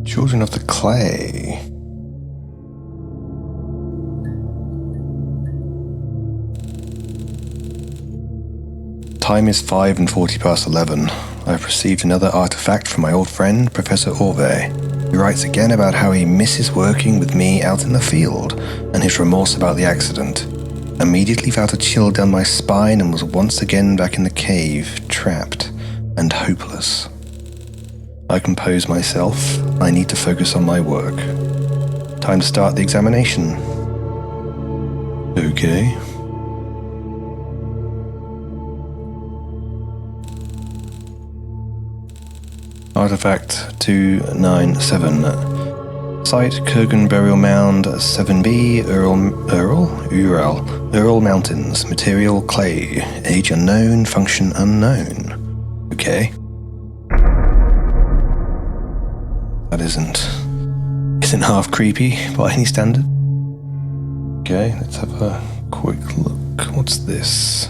Children of the Clay. Time is 5:40 past 11. I have received another artifact from my old friend, Professor Orve. He writes again about how he misses working with me out in the field, and his remorse about the accident. Immediately felt a chill down my spine and was once again back in the cave, trapped and hopeless. I compose myself. I need to focus on my work. Time to start the examination. Okay. Artifact 297. Site Kurgan Burial Mound 7B, Ural Mountains. Material clay. Age unknown, function unknown. Okay. That isn't half creepy by any standard. Okay, let's have a quick look. What's this?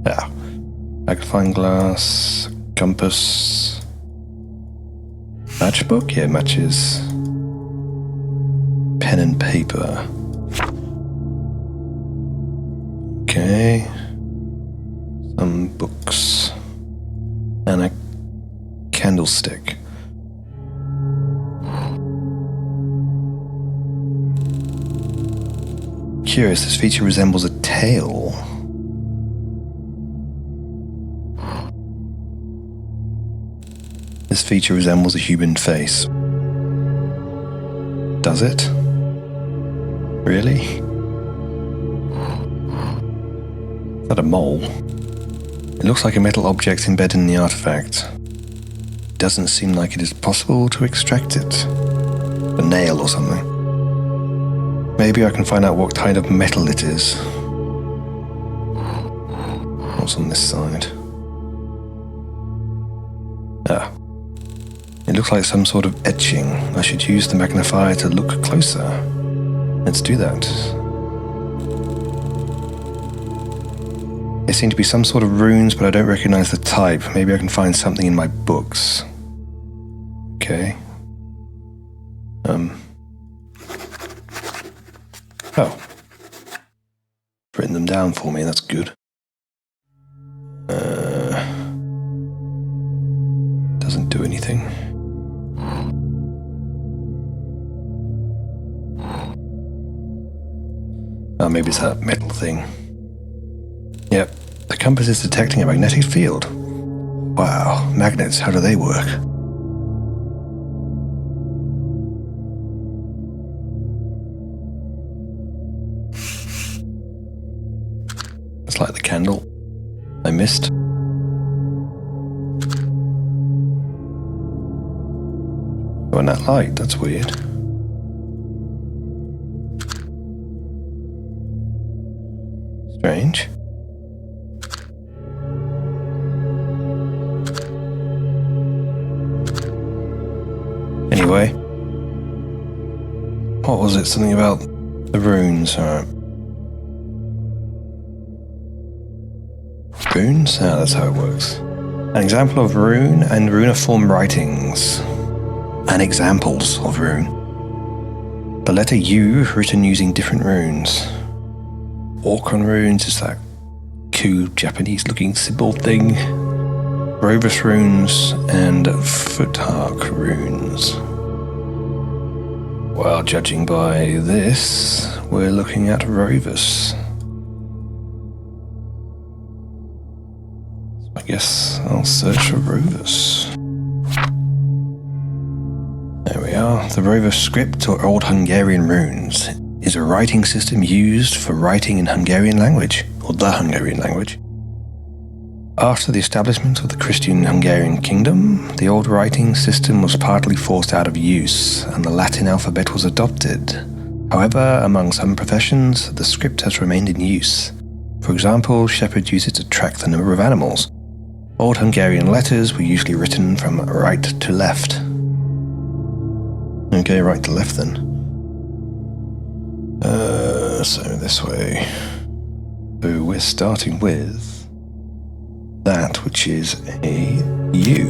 Yeah. Magnifying glass, compass. Matchbook? Yeah, matches. Pen and paper. Okay. Some books. And a candlestick. Curious, this feature resembles a tail. This feature resembles a human face. Does it? Really? Is that a mole? It looks like a metal object embedded in the artifact. It doesn't seem like it is possible to extract it. A nail or something. Maybe I can find out what kind of metal it is. What's on this side? Ah. It looks like some sort of etching. I should use the magnifier to look closer. Let's do that. There seem to be some sort of runes, but I don't recognize the type. Maybe I can find something in my books. Okay. Oh. Written them down for me, that's good. Doesn't do anything. Oh, maybe it's that metal thing. Yep, the compass is detecting a magnetic field. Wow, magnets, how do they work? Let's light the candle. I missed. Oh, and that light, that's weird. Strange. Anyway. What was it? Something about the runes. Alright. Runes? Ah, that's how it works. An example of rune and runiform writings. And examples of rune. The letter U written using different runes. Orcon runes is that cool Japanese-looking symbol thing. Rovus runes and Futhark runes. Well, judging by this, we're looking at Rovus. So I guess I'll search for Rovus. There we are. The Rovus script, or Old Hungarian runes, is a writing system used for writing in Hungarian language, or the Hungarian language. After the establishment of the Christian Hungarian kingdom, the old writing system was partly forced out of use, and the Latin alphabet was adopted. However, among some professions, the script has remained in use. For example, shepherds use it to track the number of animals. Old Hungarian letters were usually written from right to left. Okay, right to left then. So this way. So we're starting with that which is a U.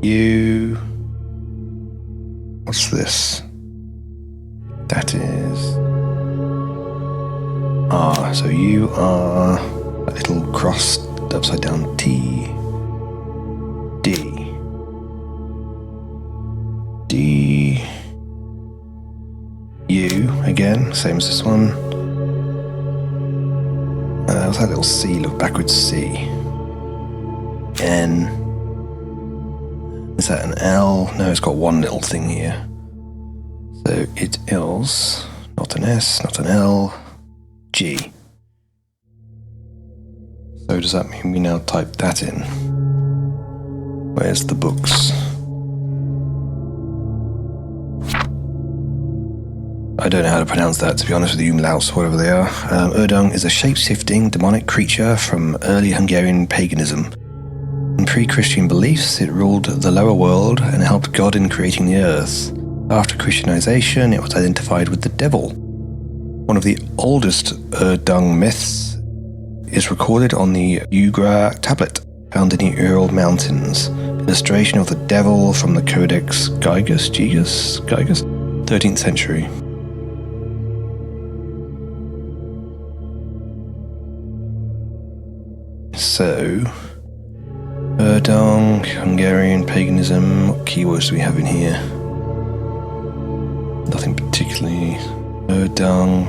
You... What's this? That is... R. So you are a little crossed upside down T. D. D. U. Again, same as this one. What's that little C? Look backwards C. N. Is that an L? No, it's got one little thing here. So it is not an S, not an L. G. So does that mean we now type that in? Where's the books? I don't know how to pronounce that, to be honest with you, Umlauts, whatever they are. Erdung is a shape-shifting demonic creature from early Hungarian paganism. In pre-Christian beliefs, it ruled the lower world and helped God in creating the earth. After Christianization, it was identified with the devil. One of the oldest Erdung myths is recorded on the Ugra tablet, found in the Ural Mountains. Illustration of the devil from the Codex Gigas, 13th century. So, Erdung, Hungarian paganism, what keywords do we have in here? Nothing particularly. Erdung,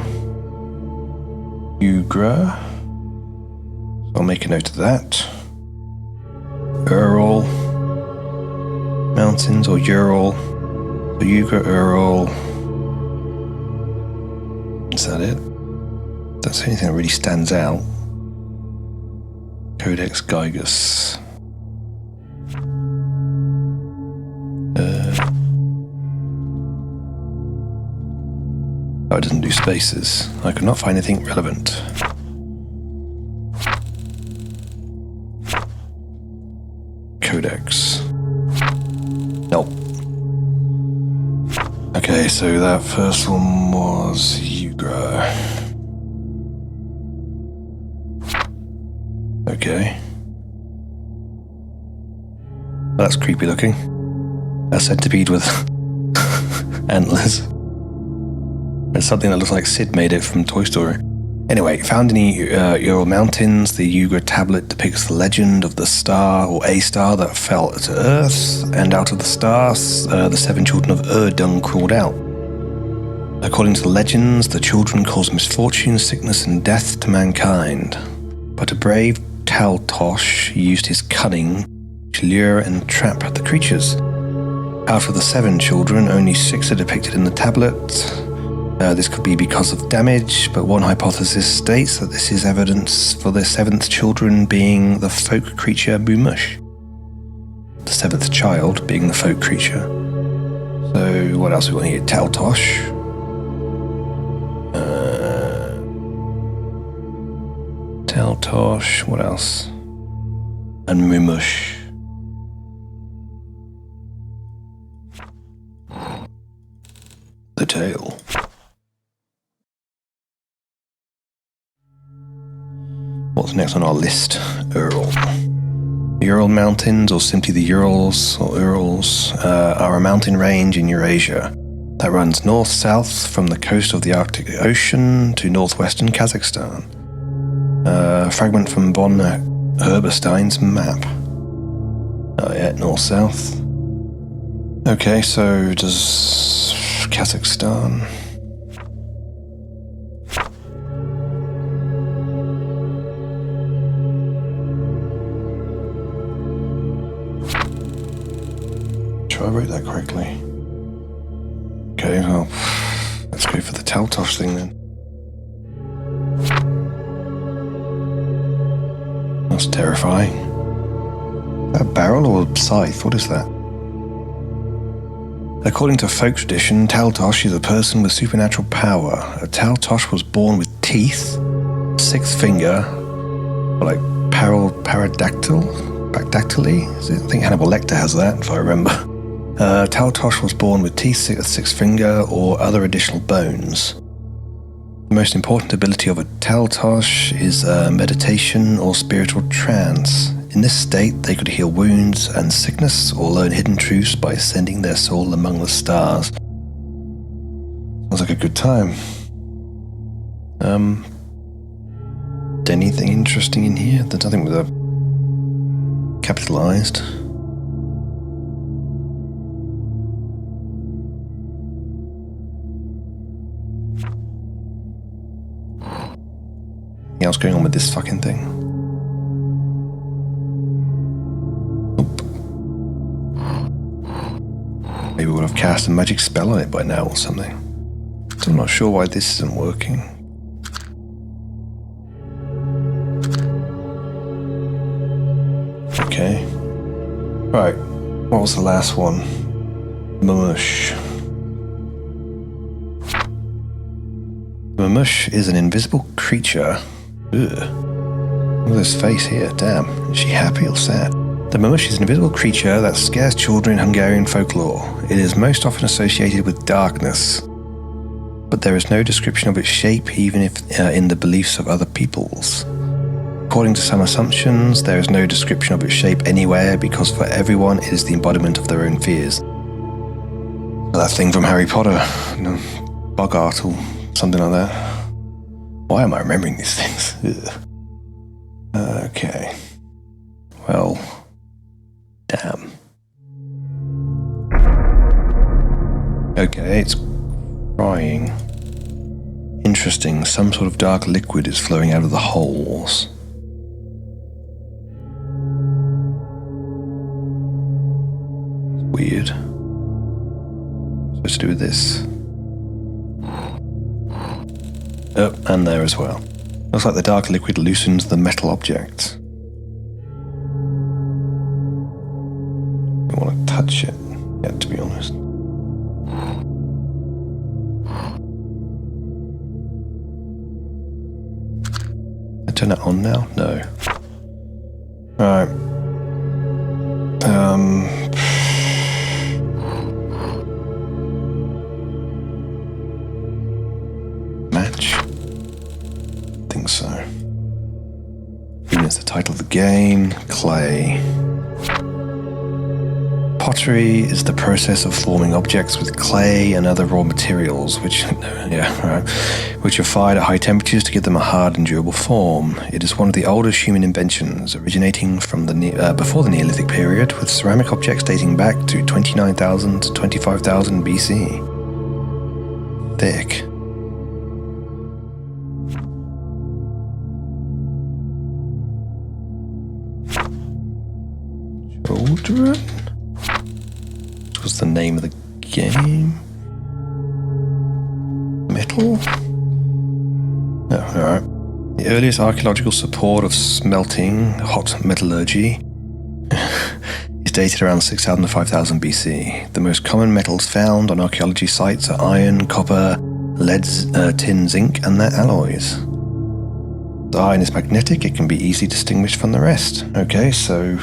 Ugra. So I'll make a note of that. Ural Mountains or Ural. So Ugra, Ural. Is that it? Don't see anything that really stands out. Codex Gigas. Oh, it doesn't do spaces. I could not find anything relevant. Codex. Nope. Okay, so that first one was Ugra. Okay. That's creepy looking. A centipede with antlers. It's something that looks like Sid made it from Toy Story. Anyway, found in the Ural Mountains, the Ugra tablet depicts the legend of the star, or a star, that fell to Earth, and out of the stars, the 7 children of Erdung crawled out. According to the legends, the children caused misfortune, sickness, and death to mankind. But a brave Taltosh used his cunning to lure and trap the creatures. Out of the 7 children, only 6 are depicted in the tablet. This could be because of damage, but one hypothesis states that this is evidence for the 7th children being the folk creature Mumush. The 7th child being the folk creature. So what else we want here? Taltosh. Taltosh, what else? And Mumush. The tail. What's next on our list? Ural. The Ural Mountains, or simply the Urals, or Urals, are a mountain range in Eurasia that runs north-south from the coast of the Arctic Ocean to northwestern Kazakhstan. A fragment from von Herberstein's map. Oh yeah, north-south. Okay, so does Kazakhstan... I wrote that correctly. Okay, well, let's go for the Taltosh thing then. That's terrifying. Is that a barrel or a scythe? What is that? According to folk tradition, Taltosh is a person with supernatural power. A Taltosh was born with teeth, 6th finger, or like paradactyly? I think Hannibal Lecter has that, if I remember. Taltosh was born with teeth, 6th finger, or other additional bones. The most important ability of a Taltosh is meditation or spiritual trance. In this state, they could heal wounds and sickness or learn hidden truths by sending their soul among the stars. Sounds like a good time. Anything interesting in here? There's nothing with a capitalized. Anything else going on with this fucking thing? Nope. Maybe we would have cast a magic spell on it by now or something. So I'm not sure why this isn't working. Okay. Right. What was the last one? Mamush. Mamush is an invisible creature. Ugh. Look at this face here. Damn. Is she happy or sad? The mamush is an invisible creature that scares children in Hungarian folklore. It is most often associated with darkness, but there is no description of its shape, even if in the beliefs of other peoples. According to some assumptions, there is no description of its shape anywhere because for everyone it is the embodiment of their own fears. That thing from Harry Potter, Bogart or something like that. Why am I remembering these things? Ugh. Okay. Well, damn. Okay, it's crying. Interesting, some sort of dark liquid is flowing out of the holes. Weird. What's supposed to do with this? Oh, and there as well. Looks like the dark liquid loosens the metal object. I don't want to touch it yet, to be honest. I turn it on now? No. Alright. Match? I think so. Even as the title of the game, clay. Pottery is the process of forming objects with clay and other raw materials, which are fired at high temperatures to give them a hard and durable form. It is one of the oldest human inventions, originating from the before the Neolithic period, with ceramic objects dating back to 29,000 to 25,000 BC. Thick. Children? What was the name of the game? Metal? No, alright. The earliest archaeological support of smelting, hot metallurgy, is dated around 6,000 to 5,000 BC. The most common metals found on archaeology sites are iron, copper, lead, tin, zinc, and their alloys. The iron is magnetic, it can be easily distinguished from the rest. Okay, so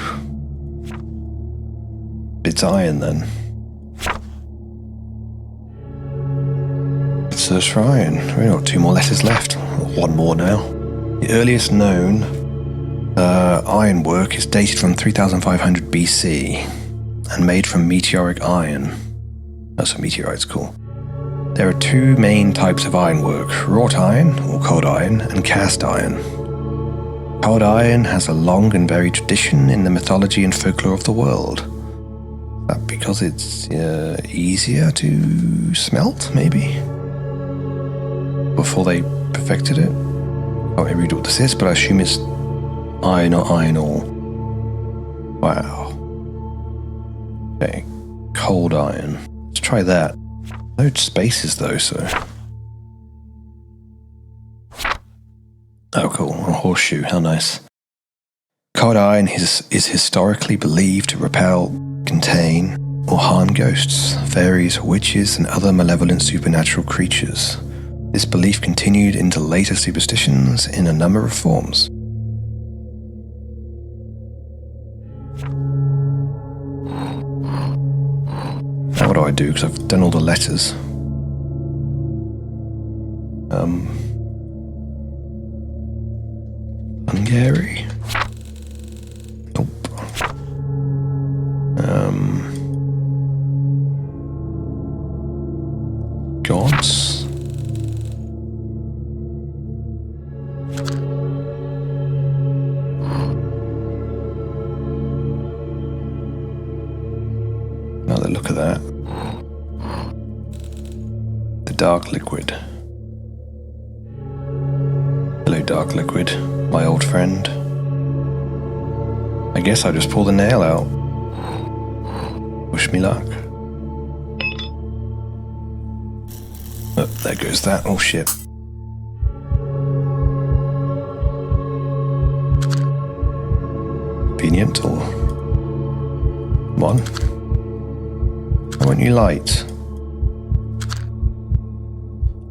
it's iron then. Let's search for iron. We've got 2 more letters left. One more now. The earliest known ironwork is dated from 3,500 BC and made from meteoric iron. That's what meteorite's called. There are 2 main types of ironwork: wrought iron, or cold iron, and cast iron. Cold iron has a long and varied tradition in the mythology and folklore of the world. That because it's easier to smelt, maybe? Before they perfected it? I can't read what this is, but I assume it's iron or iron ore. Wow. Okay, cold iron. Let's try that. No spaces though, so... Oh cool, a horseshoe, how nice. Cold iron is historically believed to repel, contain, or harm ghosts, fairies, witches, and other malevolent supernatural creatures. This belief continued into later superstitions in a number of forms. Now what do I do? Because I've done all the letters. Hungary? Nope. once. Another look at that. The dark liquid. Hello, dark liquid, my old friend. I guess I just pulled the nail out. Wish me luck. Oh, there goes that. Oh shit. Convenient, or... Come on. Why won't you light?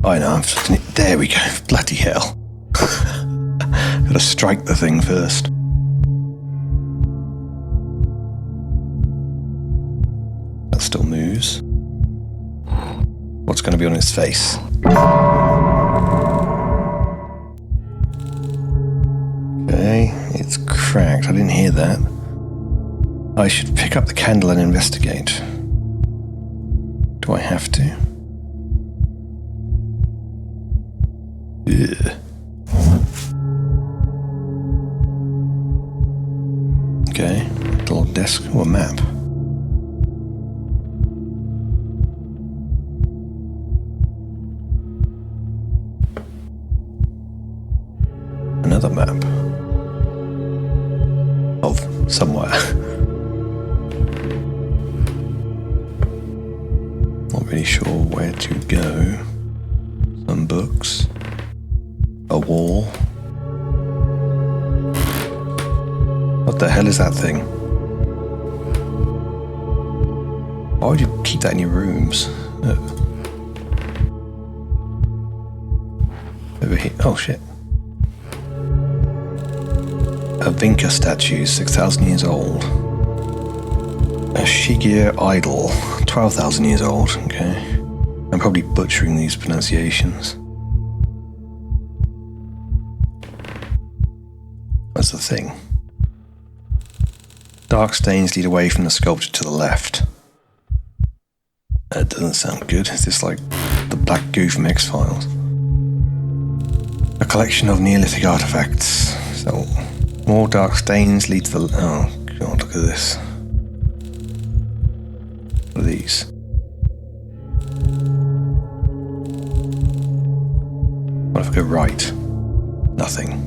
I know, there we go. Bloody hell. Gotta strike the thing first. That still moves. What's going to be on its face? Okay, it's cracked. I didn't hear that. I should pick up the candle and investigate. Do I have to? Ugh. Okay, little desk or a map. Another map of somewhere. Not really sure where to go. Some books. A wall. What the hell is that thing? Why would you keep that in your rooms? Over here. Oh shit. A Vinca statue, 6,000 years old. A Shigir idol, 12,000 years old. Okay. I'm probably butchering these pronunciations. That's the thing. Dark stains lead away from the sculpture to the left. That doesn't sound good. Is this like the black goo from X-Files? A collection of Neolithic artifacts. So, more dark stains lead to the... Oh, God, look at this. What are these? What if I go right? Nothing.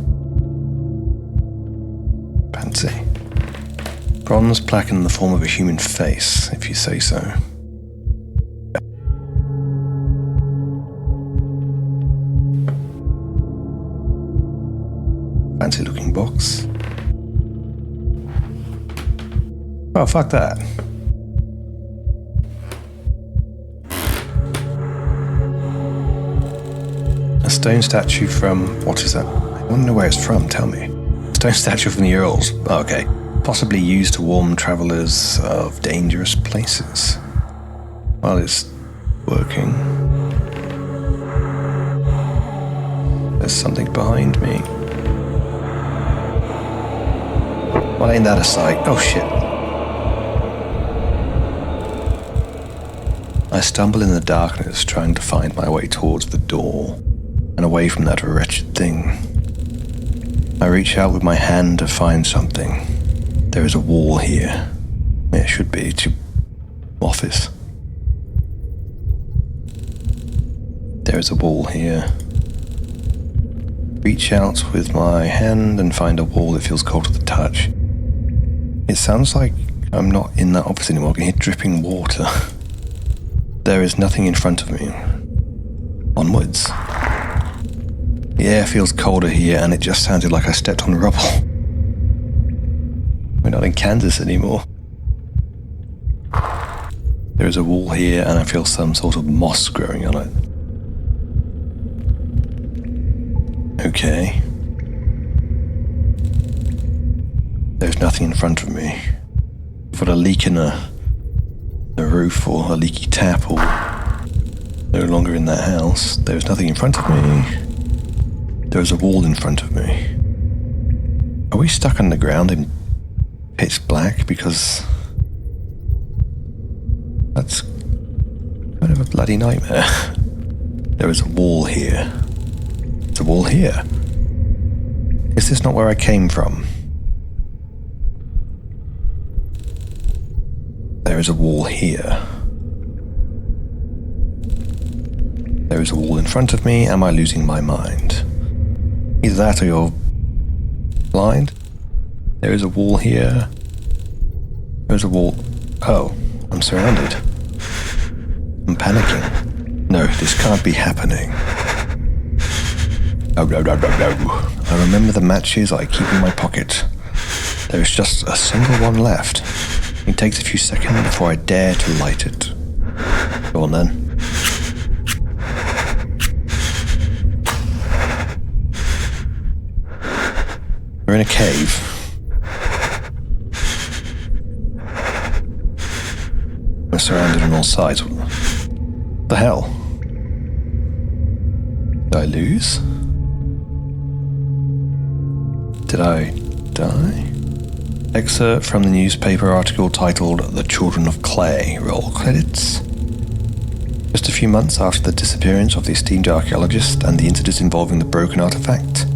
Fancy. Bronze plaque in the form of a human face, if you say so. Fancy looking box. Oh, fuck that. A stone statue from... What is that? I want to know where it's from, tell me. Stone statue from the Urals. Oh, okay. Possibly used to warn travelers of dangerous places. Well, it's working. There's something behind me. Well, ain't that a sight? Oh, shit. I stumble in the darkness, trying to find my way towards the door and away from that wretched thing. I reach out with my hand to find something. There is a wall here. It should be to office. There is a wall here. Reach out with my hand and find a wall that feels cold to the touch. It sounds like I'm not in that office anymore. I can hear dripping water. There is nothing in front of me. Onwards. The air feels colder here, and it just sounded like I stepped on rubble. We're not in Kansas anymore. There is a wall here, and I feel some sort of moss growing on it. Okay. There's nothing in front of me. I've got a leak in the roof, or a leaky tap, or no longer in that house. There's nothing in front of me. There's a wall in front of me. Are we stuck underground in pitch black? Because that's kind of a bloody nightmare. There is a wall here. There's a wall here. Is this not where I came from? There is a wall here. There is a wall in front of me. Am I losing my mind? Either that or you're blind. There is a wall here. There's a wall. Oh, I'm surrounded. I'm panicking. No, this can't be happening. Oh, no. I remember the matches I keep in my pocket. There is just a single one left. It takes a few seconds before I dare to light it. Go on then. We're in a cave. We're surrounded on all sides. What the hell? Did I lose? Did I die? Excerpt from the newspaper article titled "The Children of Clay." Roll credits. Just a few months after the disappearance of the esteemed archaeologist and the incidents involving the broken artifact,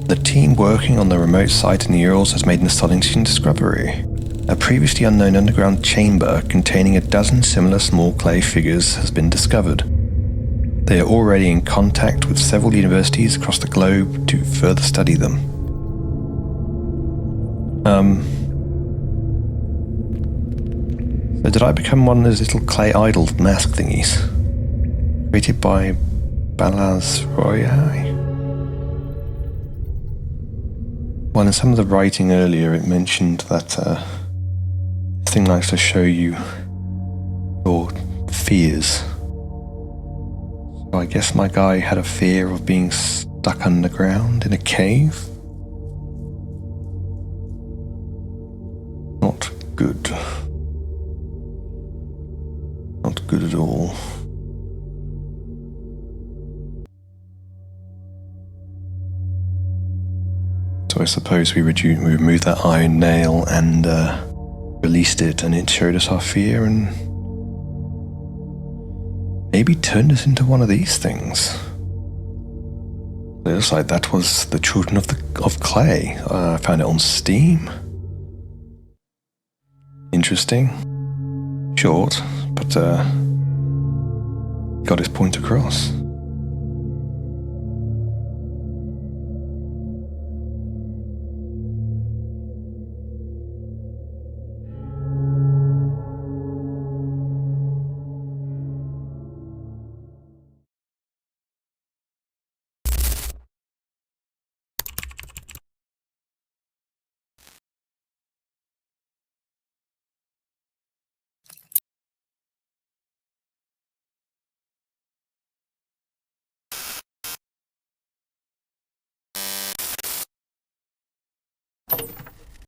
the team working on the remote site in the Urals has made an astonishing discovery. A previously unknown underground chamber containing a dozen similar small clay figures has been discovered. They are already in contact with several universities across the globe to further study them. So did I become one of those little clay idol mask thingies? Created by Balaz Royai? Well, in some of the writing earlier, it mentioned that this thing likes to show you your fears. So I guess my guy had a fear of being stuck underground in a cave. Not good. Not good at all. So I suppose we removed that iron nail and released it, and it showed us our fear and maybe turned us into one of these things. It looks like that was the Children of Clay. I found it on Steam. Interesting. Short, but got his point across.